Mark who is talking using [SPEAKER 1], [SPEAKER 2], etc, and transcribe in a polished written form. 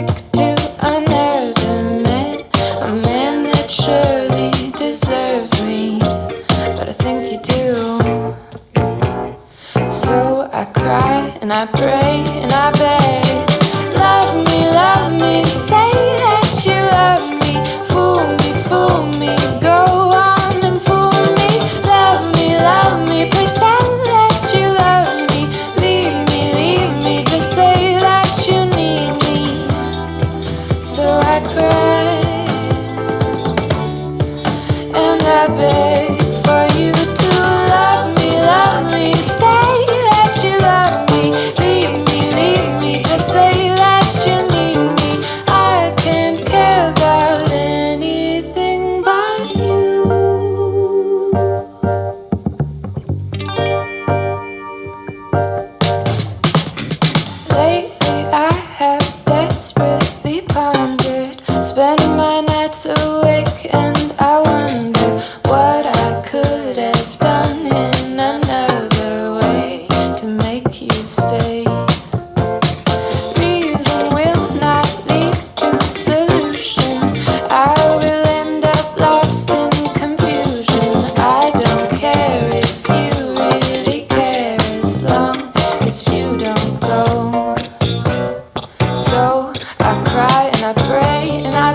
[SPEAKER 1] stick to another man, a man that surely deserves me, but I think you do. So I cry and I pray and I beg, love me, say that you love me, fool me, go on and fool me, love me, pretend that you love me, leave me, just say that you need me. So I cry and I beg for you to love me, say that you love me, leave me, just say that you need me. I can't care about anything but you. Lately I have desperately pondered, spending my nights awake, and I wonder what I could have done in another way to make you stay. Reason will not lead to solution. I will end up lost in confusion. I don't care if you really care, as long as you don't go. So I cry and I pray and I